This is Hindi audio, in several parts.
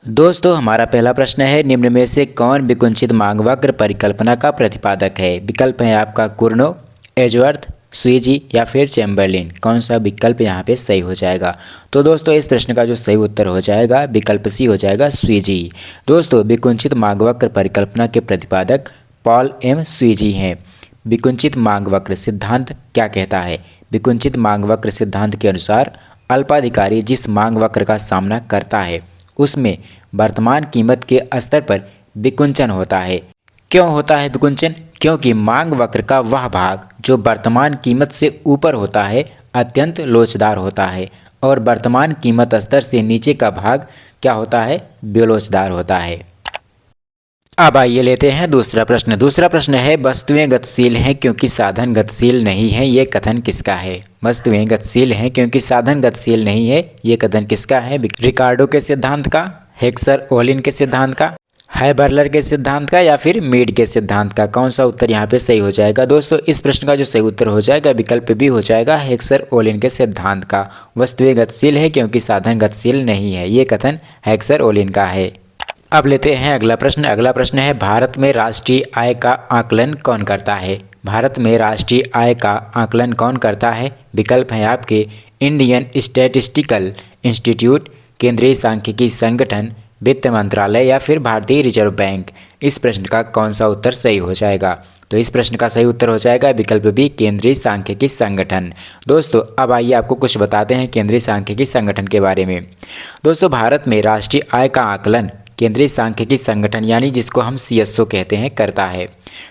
दोस्तों हमारा पहला प्रश्न है, निम्न में से कौन विकुंचित मांग वक्र परिकल्पना का प्रतिपादक है। विकल्प है आपका कुर्नो, एजवर्थ, स्वीजी या फिर चैम्बरलिन। कौन सा विकल्प यहाँ पे सही हो जाएगा। तो दोस्तों इस प्रश्न का जो सही उत्तर हो जाएगा विकल्प सी हो जाएगा, स्वीजी। दोस्तों विकुंचित मांग वक्र परिकल्पना के प्रतिपादक पॉल एम स्वीजी हैं। विकुंचित मांग वक्र सिद्धांत क्या कहता है। विकुंचित मांग वक्र सिद्धांत के अनुसार अल्पाधिकारी जिस मांग वक्र का सामना करता है उसमें वर्तमान कीमत के स्तर पर विकुंचन होता है। क्यों होता है विकुंचन? क्योंकि मांग वक्र का वह भाग जो वर्तमान कीमत से ऊपर होता है अत्यंत लोचदार होता है और वर्तमान कीमत स्तर से नीचे का भाग क्या होता है, बेलोचदार होता है। अब आइए लेते हैं दूसरा प्रश्न। दूसरा प्रश्न है, वस्तुएं गतिशील हैं क्योंकि साधन गतिशील नहीं है, ये कथन किसका है। वस्तुएं गतिशील हैं क्योंकि साधन गतिशील नहीं है, ये कथन किसका है। रिकार्डो के सिद्धांत का, हेक्सर ओलिन के सिद्धांत का, हाइबर्लर के सिद्धांत का या फिर मीड के सिद्धांत का। कौन सा उत्तर यहाँ पे सही हो जाएगा। दोस्तों इस प्रश्न का जो सही उत्तर हो जाएगा विकल्प भी हो जाएगा, हेक्सर ओलिन के सिद्धांत का। वस्तुएं गतिशील है क्योंकि साधन गतिशील नहीं है, ये कथन हेक्सर ओलिन का है। अब लेते हैं अगला प्रश्न। अगला प्रश्न है, भारत में राष्ट्रीय आय का आकलन कौन करता है। भारत में राष्ट्रीय आय का आकलन कौन करता है। विकल्प हैं आपके इंडियन स्टैटिस्टिकल इंस्टीट्यूट, केंद्रीय सांख्यिकी संगठन, वित्त मंत्रालय या फिर भारतीय रिजर्व बैंक। इस प्रश्न का कौन सा उत्तर सही हो जाएगा। तो इस प्रश्न का सही उत्तर हो जाएगा विकल्प बी, केंद्रीय सांख्यिकी संगठन। दोस्तों अब आइए आपको कुछ बताते हैं केंद्रीय सांख्यिकी संगठन के बारे में। दोस्तों भारत में राष्ट्रीय आय का आकलन केंद्रीय सांख्यिकी संगठन यानी जिसको हम CSO कहते हैं करता है।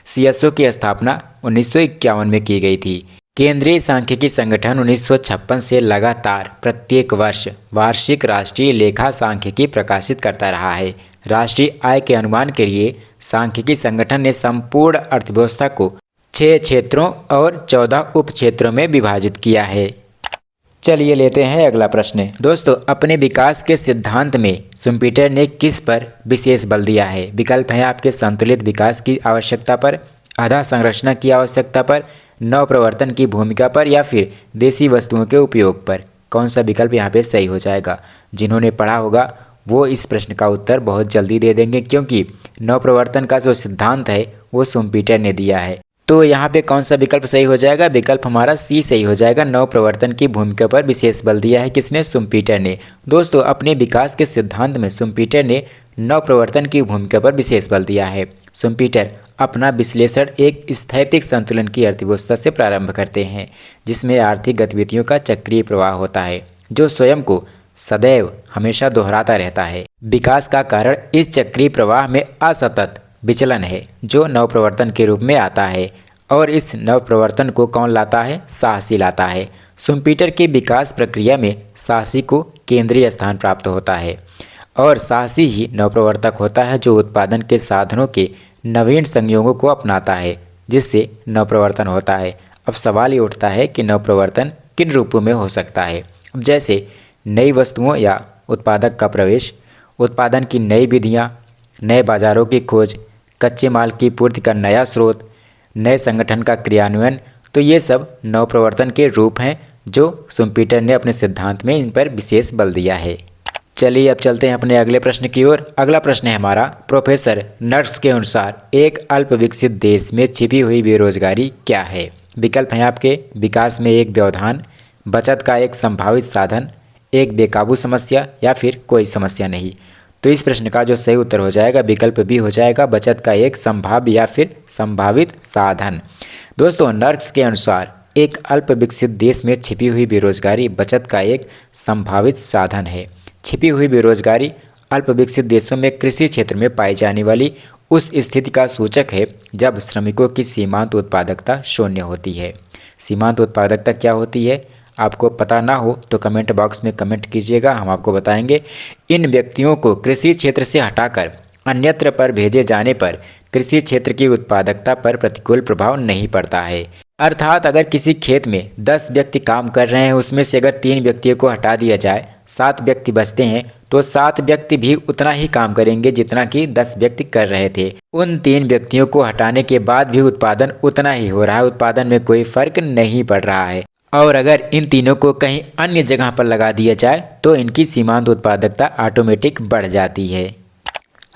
CSO की स्थापना 1951 में की गई थी। केंद्रीय सांख्यिकी संगठन 1956 से लगातार प्रत्येक वर्ष वार्षिक राष्ट्रीय लेखा सांख्यिकी प्रकाशित करता रहा है। राष्ट्रीय आय के अनुमान के लिए सांख्यिकी संगठन ने संपूर्ण अर्थव्यवस्था को 6 क्षेत्रों और 14 उप क्षेत्रों में विभाजित किया है। चलिए लेते हैं अगला प्रश्न। दोस्तों अपने विकास के सिद्धांत में शुम्पीटर ने किस पर विशेष बल दिया है। विकल्प हैं आपके संतुलित विकास की आवश्यकता पर, आधा संरचना की आवश्यकता पर, नव प्रवर्तन की भूमिका पर या फिर देसी वस्तुओं के उपयोग पर। कौन सा विकल्प यहाँ पे सही हो जाएगा। जिन्होंने पढ़ा होगा वो इस प्रश्न का उत्तर बहुत जल्दी दे देंगे क्योंकि नव प्रवर्तन का जो सिद्धांत है वो शुम्पीटर ने दिया है। तो यहाँ पे कौन सा विकल्प सही हो जाएगा। विकल्प हमारा सी सही हो जाएगा। नव प्रवर्तन की भूमिका पर विशेष बल दिया है किसने, शुम्पीटर ने। दोस्तों अपने विकास के सिद्धांत में शुम्पीटर ने नव प्रवर्तन की भूमिका पर विशेष बल दिया है। शुम्पीटर अपना विश्लेषण एक स्थैतिक संतुलन की अर्थव्यवस्था से प्रारंभ करते हैं जिसमें आर्थिक गतिविधियों का चक्रीय प्रवाह होता है जो स्वयं को सदैव हमेशा दोहराता रहता है। विकास का कारण इस चक्रीय प्रवाह में असतत विचलन है जो नवप्रवर्तन के रूप में आता है और इस नवप्रवर्तन को कौन लाता है, साहसी लाता है। शुम्पीटर की विकास प्रक्रिया में साहसी को केंद्रीय स्थान प्राप्त होता है और साहसी ही नवप्रवर्तक होता है जो उत्पादन के साधनों के नवीन संयोगों को अपनाता है जिससे नवप्रवर्तन होता है। अब सवाल ये उठता है कि नवप्रवर्तन किन रूपों में हो सकता है। अब जैसे नई वस्तुओं या उत्पादक का प्रवेश, उत्पादन की नई विधियाँ, नए बाजारों की खोज, कच्चे माल की पूर्ति का नया स्रोत, नए संगठन का क्रियान्वयन। तो ये सब नवप्रवर्तन के रूप हैं जो शुम्पीटर ने अपने सिद्धांत में इन पर विशेष बल दिया है। चलिए अब चलते हैं अपने अगले प्रश्न की ओर। अगला प्रश्न है हमारा, प्रोफेसर नर्स के अनुसार एक अल्प विकसित देश में छिपी हुई बेरोजगारी क्या है। विकल्प हैं आपके विकास में एक व्यवधान, बचत का एक संभावित साधन, एक बेकाबू समस्या या फिर कोई समस्या नहीं। तो इस प्रश्न का जो सही उत्तर हो जाएगा विकल्प भी हो जाएगा, बचत का एक संभाव्य या फिर संभावित साधन। दोस्तों नर्स के अनुसार एक अल्प विकसित देश में छिपी हुई बेरोजगारी बचत का एक संभावित साधन है। छिपी हुई बेरोजगारी अल्प विकसित देशों में कृषि क्षेत्र में पाई जाने वाली उस स्थिति का सूचक है जब श्रमिकों की सीमांत उत्पादकता शून्य होती है। सीमांत उत्पादकता क्या होती है, आपको पता ना हो तो कमेंट बॉक्स में कमेंट कीजिएगा, हम आपको बताएंगे। इन व्यक्तियों को कृषि क्षेत्र से हटाकर अन्यत्र पर भेजे जाने पर कृषि क्षेत्र की उत्पादकता पर प्रतिकूल प्रभाव नहीं पड़ता है। अर्थात अगर किसी खेत में 10 व्यक्ति काम कर रहे हैं उसमें से अगर 3 व्यक्तियों को हटा दिया जाए, 7 व्यक्ति बचते हैं तो 7 व्यक्ति भी उतना ही काम करेंगे जितना कि 10 व्यक्ति कर रहे थे। उन 3 व्यक्तियों को हटाने के बाद भी उत्पादन उतना ही हो रहा है, उत्पादन में कोई फर्क नहीं पड़ रहा है। और अगर इन तीनों को कहीं अन्य जगह पर लगा दिया जाए तो इनकी सीमांत उत्पादकता ऑटोमेटिक बढ़ जाती है।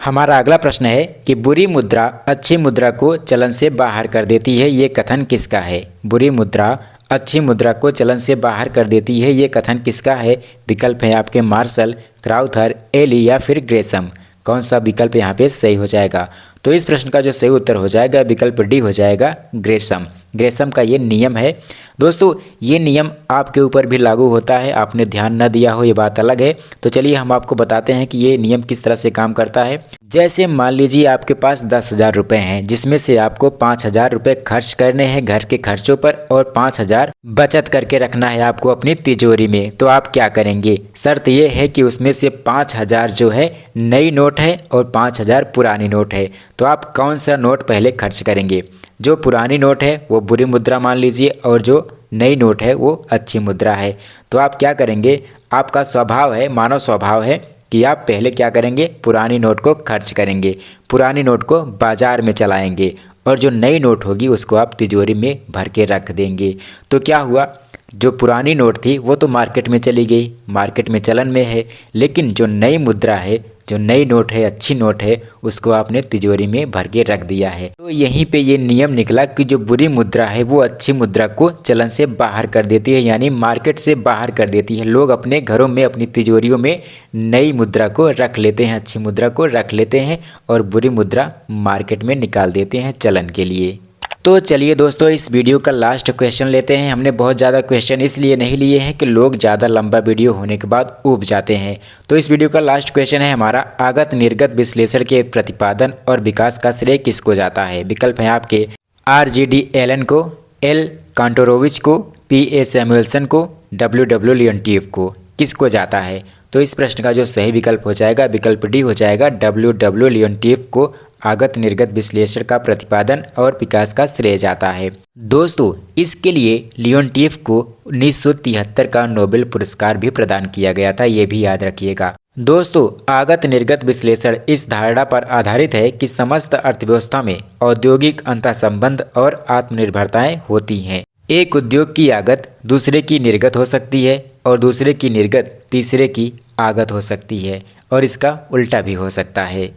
हमारा अगला प्रश्न है कि बुरी मुद्रा अच्छी मुद्रा को चलन से बाहर कर देती है, ये कथन किसका है? बुरी मुद्रा अच्छी मुद्रा को चलन से बाहर कर देती है, ये कथन किसका है? विकल्प है आपके मार्शल, क्राउथर, एली या फिर ग्रेसम। कौन सा विकल्प यहाँ पे सही हो जाएगा? तो इस प्रश्न का जो सही उत्तर हो जाएगा विकल्प डी हो जाएगा, ग्रेसम। ग्रेसम का ये नियम है। दोस्तों ये नियम आपके ऊपर भी लागू होता है, आपने ध्यान न दिया हो ये बात अलग है। तो चलिए हम आपको बताते हैं कि ये नियम किस तरह से काम करता है। जैसे मान लीजिए आपके पास 10,000 रुपये हैं, जिसमें से आपको 5,000 रुपये खर्च करने हैं घर के खर्चों पर और 5,000 बचत करके रखना है आपको अपनी तिजोरी में। तो आप क्या करेंगे? शर्त ये है कि उसमें से 5,000 जो है नई नोट है और 5,000 पुरानी नोट है। तो आप कौन सा नोट पहले खर्च करेंगे? जो पुरानी नोट है वो बुरी मुद्रा मान लीजिए और जो नई नोट है वो अच्छी मुद्रा है। तो आप क्या करेंगे? आपका स्वभाव है, मानव स्वभाव है कि आप पहले क्या करेंगे? पुरानी नोट को खर्च करेंगे, पुरानी नोट को बाज़ार में चलाएंगे और जो नई नोट होगी उसको आप तिजोरी में भर के रख देंगे। तो क्या हुआ? जो पुरानी नोट थी वो तो मार्केट में चली गई, मार्केट में चलन में है, लेकिन जो नई मुद्रा है, जो नई नोट है, अच्छी नोट है, उसको आपने तिजोरी में भर के रख दिया है। तो यहीं पे ये नियम निकला कि जो बुरी मुद्रा है वो अच्छी मुद्रा को चलन से बाहर कर देती है, यानी मार्केट से बाहर कर देती है। लोग अपने घरों में, अपनी तिजोरियों में नई मुद्रा को रख लेते हैं, अच्छी मुद्रा को रख लेते हैं और बुरी मुद्रा मार्केट में निकाल देते हैं चलन के लिए। तो चलिए दोस्तों इस वीडियो का लास्ट क्वेश्चन लेते हैं। हमने बहुत ज़्यादा क्वेश्चन इसलिए नहीं लिए हैं कि लोग ज़्यादा लंबा वीडियो होने के बाद ऊब जाते हैं। तो इस वीडियो का लास्ट क्वेश्चन है हमारा, आगत निर्गत विश्लेषण के प्रतिपादन और विकास का श्रेय किसको जाता है? विकल्प है आपके RGD एलन को, एल कांटोरोविच को, PA सैमुएल्सन को, WW लियोनटिफ को। किसको जाता है? तो इस प्रश्न का जो सही विकल्प हो जाएगा विकल्प डी हो जाएगा, WW लियोनटिफ को आगत निर्गत विश्लेषण का प्रतिपादन और विकास का श्रेय जाता है। दोस्तों इसके लिए लियोनटिफ को 1973 का नोबेल पुरस्कार भी प्रदान किया गया था, ये भी याद रखिएगा। दोस्तों आगत निर्गत विश्लेषण इस धारणा पर आधारित है कि समस्त अर्थव्यवस्था में औद्योगिक अंतःसंबंध और आत्मनिर्भरताएं होती हैं। एक उद्योग की आगत दूसरे की निर्गत हो सकती है और दूसरे की निर्गत तीसरे की आगत हो सकती है और इसका उल्टा भी हो सकता है।